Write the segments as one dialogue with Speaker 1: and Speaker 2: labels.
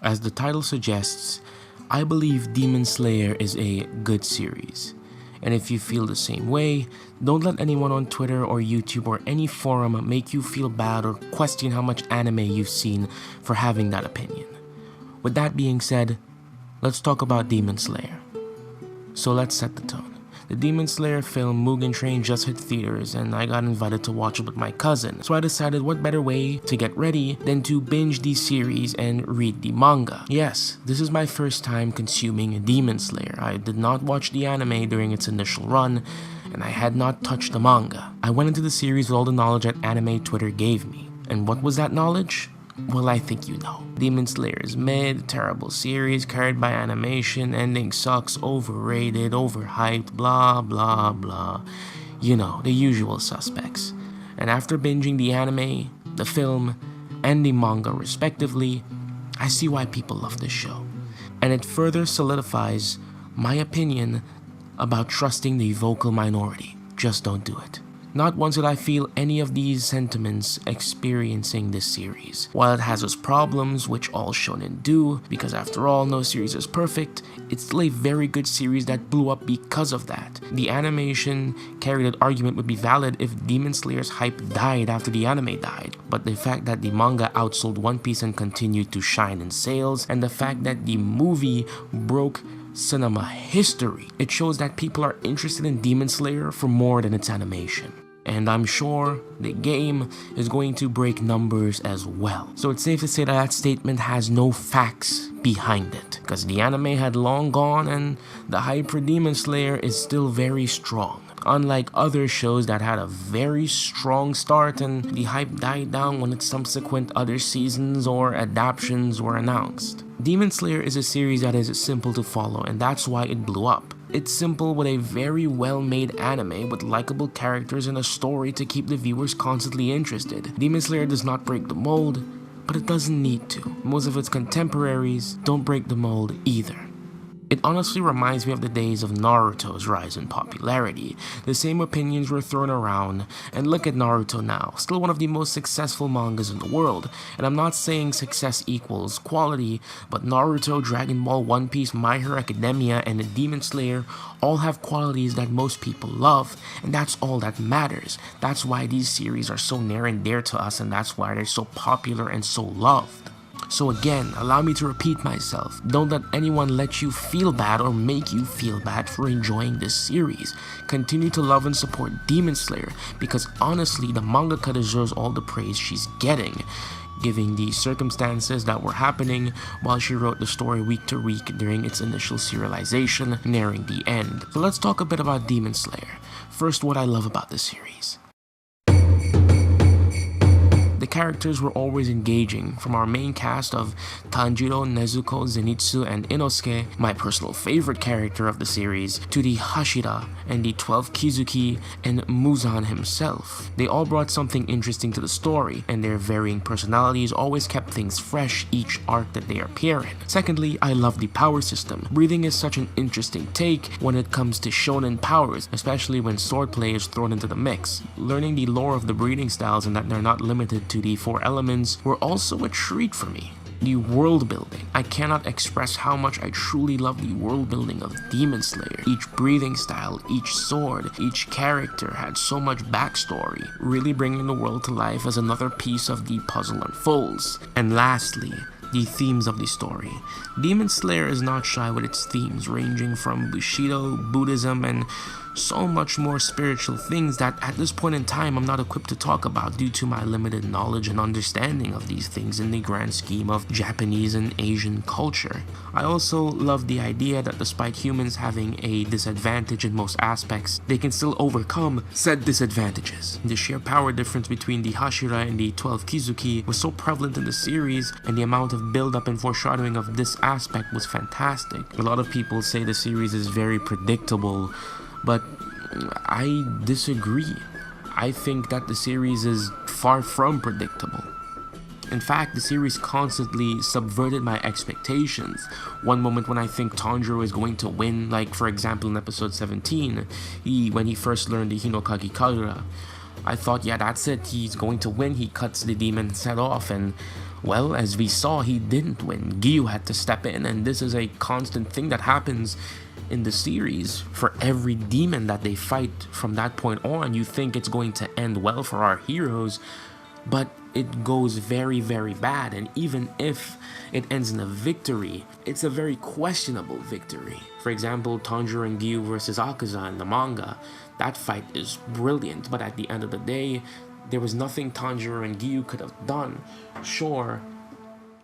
Speaker 1: As the title suggests, I believe Demon Slayer is a good series. And if you feel the same way, don't let anyone on Twitter or YouTube or any forum make you feel bad or question how much anime you've seen for having that opinion. With that being said, let's talk about Demon Slayer. So let's set the tone. The Demon Slayer film Mugen Train just hit theaters and I got invited to watch it with my cousin, so I decided what better way to get ready than to binge the series and read the manga. Yes, this is my first time consuming Demon Slayer. I did not watch the anime during its initial run, and I had not touched the manga. I went into the series with all the knowledge that anime Twitter gave me. And what was that knowledge? Well, I think you know. Demon Slayer is mid, terrible series, carried by animation, ending sucks, overrated, overhyped, blah blah blah. You know, the usual suspects. And after binging the anime, the film, and the manga respectively, I see why people love this show. And it further solidifies my opinion about trusting the vocal minority. Just don't do it. Not once did I feel any of these sentiments experiencing this series. While it has its problems, which all shonen do, because after all, no series is perfect, it's still a very good series that blew up because of that. The animation carried an argument would be valid if Demon Slayer's hype died after the anime died, but the fact that the manga outsold One Piece and continued to shine in sales, and the fact that the movie broke cinema history, it shows that people are interested in Demon Slayer for more than its animation. And I'm sure the game is going to break numbers as well. So it's safe to say that that statement has no facts behind it, because the anime had long gone and the hype for Demon Slayer is still very strong. Unlike other shows that had a very strong start and the hype died down when its subsequent other seasons or adaptations were announced. Demon Slayer is a series that is simple to follow, and that's why it blew up. It's simple with a very well-made anime with likable characters and a story to keep the viewers constantly interested. Demon Slayer does not break the mold, but it doesn't need to. Most of its contemporaries don't break the mold either. It honestly reminds me of the days of Naruto's rise in popularity. The same opinions were thrown around, and look at Naruto now, still one of the most successful mangas in the world. And I'm not saying success equals quality, but Naruto, Dragon Ball, One Piece, My Hero Academia, and Demon Slayer all have qualities that most people love, and that's all that matters. That's why these series are so near and dear to us, and that's why they're so popular and so loved. So again, allow me to repeat myself, don't let anyone let you feel bad or make you feel bad for enjoying this series. Continue to love and support Demon Slayer, because honestly, the mangaka deserves all the praise she's getting, given the circumstances that were happening while she wrote the story week to week during its initial serialization, nearing the end. So let's talk a bit about Demon Slayer. First, what I love about this series. The characters were always engaging, from our main cast of Tanjiro, Nezuko, Zenitsu, and Inosuke, my personal favorite character of the series, to the Hashira and the 12 Kizuki and Muzan himself. They all brought something interesting to the story, and their varying personalities always kept things fresh each arc that they appear in. Secondly, I love the power system. Breathing is such an interesting take when it comes to shonen powers, especially when swordplay is thrown into the mix. Learning the lore of the breathing styles and that they're not limited to the 4 elements were also a treat for me. The world building. I cannot express how much I truly love the world building of Demon Slayer. Each breathing style, each sword, each character had so much backstory, really bringing the world to life as another piece of the puzzle unfolds. And lastly, the themes of the story. Demon Slayer is not shy with its themes, ranging from Bushido, Buddhism, and so much more spiritual things that at this point in time I'm not equipped to talk about due to my limited knowledge and understanding of these things in the grand scheme of Japanese and Asian culture. I also love the idea that despite humans having a disadvantage in most aspects, they can still overcome said disadvantages. The sheer power difference between the Hashira and the 12 Kizuki was so prevalent in the series, and the amount of build-up and foreshadowing of this aspect was fantastic. A lot of people say the series is very predictable, but I disagree. I think that the series is far from predictable. In fact, the series constantly subverted my expectations. One moment when I think Tanjiro is going to win, like for example in episode 17, when he first learned the hinokami kajiura, I thought, yeah, that's it, he's going to win. He cuts the demon's head off, and Well, as we saw, he didn't win. Giyu had to step in, and this is a constant thing that happens in the series. For every demon that they fight from that point on, you think it's going to end well for our heroes, but it goes very, very bad. And even if it ends in a victory, it's a very questionable victory. For example, Tanjiro and Giyu versus Akaza in the manga, that fight is brilliant, but at the end of the day, there was nothing Tanjiro and Giyu could have done. Sure,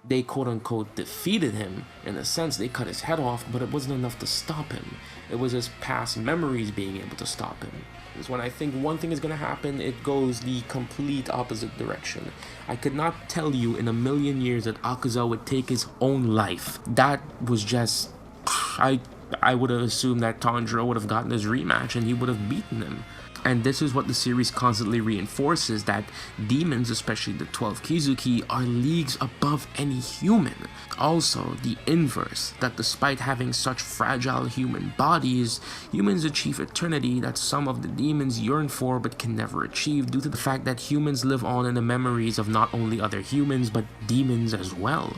Speaker 1: they quote-unquote defeated him. In a sense, they cut his head off, but it wasn't enough to stop him. It was his past memories being able to stop him. Because when I think one thing is going to happen, it goes the complete opposite direction. I could not tell you in a million years that Akaza would take his own life. That was just... I would have assumed that Tanjiro would have gotten his rematch and he would have beaten him. And this is what the series constantly reinforces, that demons, especially the 12 Kizuki, are leagues above any human. Also, the inverse, that despite having such fragile human bodies, humans achieve eternity that some of the demons yearn for but can never achieve, due to the fact that humans live on in the memories of not only other humans but demons as well.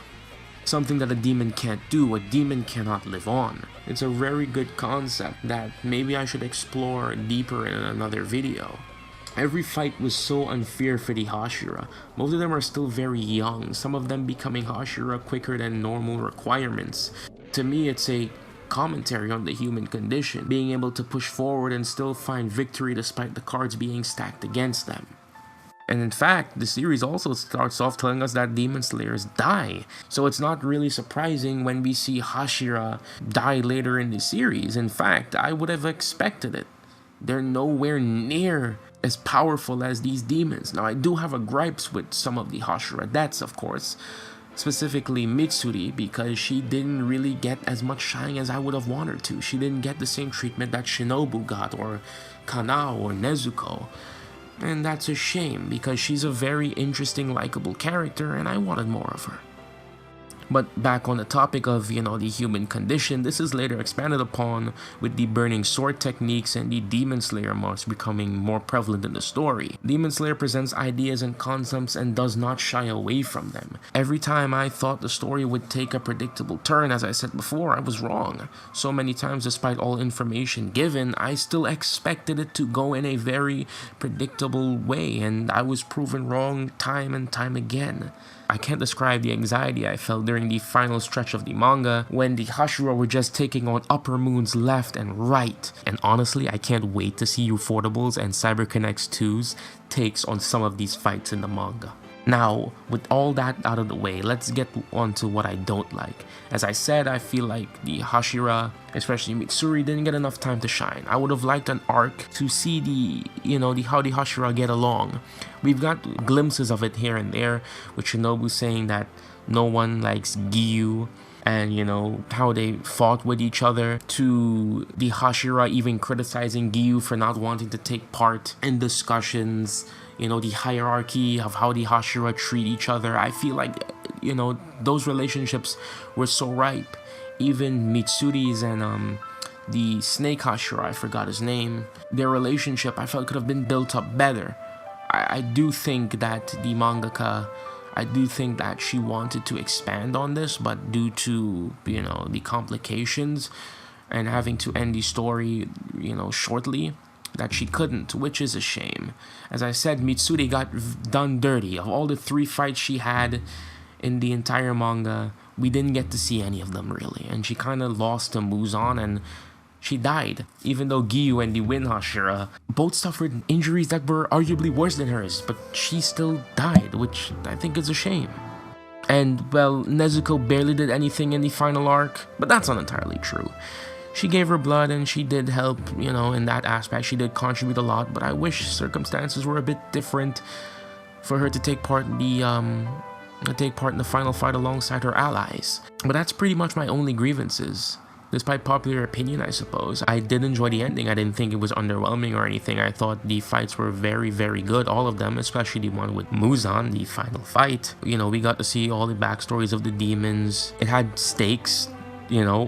Speaker 1: Something that a demon can't do, a demon cannot live on. It's a very good concept that maybe I should explore deeper in another video. Every fight was so unfair for the Hashira. Most of them are still very young, some of them becoming Hashira quicker than normal requirements. To me, it's a commentary on the human condition, being able to push forward and still find victory despite the cards being stacked against them. And in fact, the series also starts off telling us that demon slayers die. So it's not really surprising when we see Hashira die later in the series. In fact, I would have expected it. They're nowhere near as powerful as these demons. Now, I do have a gripes with some of the Hashira deaths, of course. Specifically Mitsuri, because she didn't really get as much shine as I would have wanted to. She didn't get the same treatment that Shinobu got, or Kanao, or Nezuko. And that's a shame, because she's a very interesting, likable character, and I wanted more of her. But back on the topic of, the human condition, this is later expanded upon with the burning sword techniques and the Demon Slayer marks becoming more prevalent in the story. Demon Slayer presents ideas and concepts and does not shy away from them. Every time I thought the story would take a predictable turn, as I said before, I was wrong. So many times, despite all information given, I still expected it to go in a very predictable way, and I was proven wrong time and time again. I can't describe the anxiety I felt during the final stretch of the manga when the Hashira were just taking on upper moons left and right. And honestly, I can't wait to see Ufotables and CyberConnect's 2's takes on some of these fights in the manga. Now, with all that out of the way, let's get on to what I don't like. As I said, I feel like the Hashira, especially Mitsuri, didn't get enough time to shine. I would have liked an arc to see how the Hashira get along. We've got glimpses of it here and there, with Shinobu saying that no one likes Giyu, and how they fought with each other, to the Hashira even criticizing Giyu for not wanting to take part in discussions, the hierarchy of how the Hashira treat each other. I feel like, those relationships were so ripe. Even Mitsuri's and the snake Hashira, I forgot his name, their relationship, I felt could have been built up better. I do think that the mangaka, she wanted to expand on this, but due to, the complications and having to end the story, shortly, that she couldn't, which is a shame. As I said, Mitsuri got done dirty. Of all the 3 fights she had in the entire manga, we didn't get to see any of them really, and she kind of lost to Muzan and she died, even though Giyu and the Wind Hashira both suffered injuries that were arguably worse than hers, but she still died, which I think is a shame. And, well, Nezuko barely did anything in the final arc, but that's not entirely true. She gave her blood and she did help, in that aspect. She did contribute a lot, but I wish circumstances were a bit different for her to take part in the final fight alongside her allies. But that's pretty much my only grievances. Despite popular opinion, I suppose. I did enjoy the ending. I didn't think it was underwhelming or anything. I thought the fights were very, very good, all of them, especially the one with Muzan, the final fight. We got to see all the backstories of the demons. It had stakes. you know,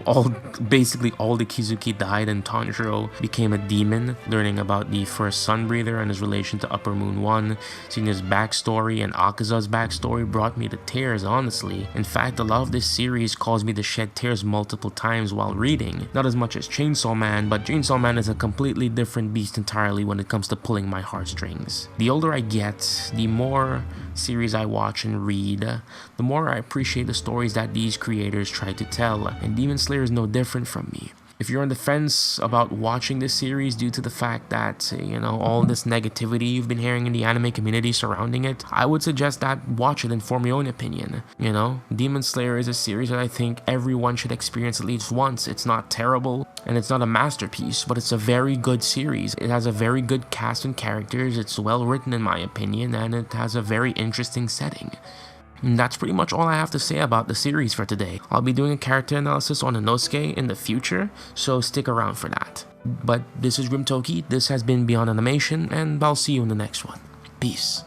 Speaker 1: basically all the Kizuki died and Tanjiro became a demon, learning about the first sun breather and his relation to Upper Moon 1, seeing his backstory and Akaza's backstory brought me to tears, honestly. In fact, a lot of this series caused me to shed tears multiple times while reading. Not as much as Chainsaw Man, but Chainsaw Man is a completely different beast entirely when it comes to pulling my heartstrings. The older I get, the more series I watch and read, the more I appreciate the stories that these creators try to tell, and Demon Slayer is no different from me. If you're on the fence about watching this series due to the fact that, you know, all this negativity you've been hearing in the anime community surrounding it, I would suggest that watch it and form your own opinion. You know, Demon Slayer is a series that I think everyone should experience at least once. It's not terrible, and it's not a masterpiece, but it's a very good series. It has a very good cast and characters, it's well written in my opinion, and it has a very interesting setting. And that's pretty much all I have to say about the series for today. I'll be doing a character analysis on Inosuke in the future, so stick around for that. But this is Grimtoki, this has been Beyond Animation, and I'll see you in the next one. Peace.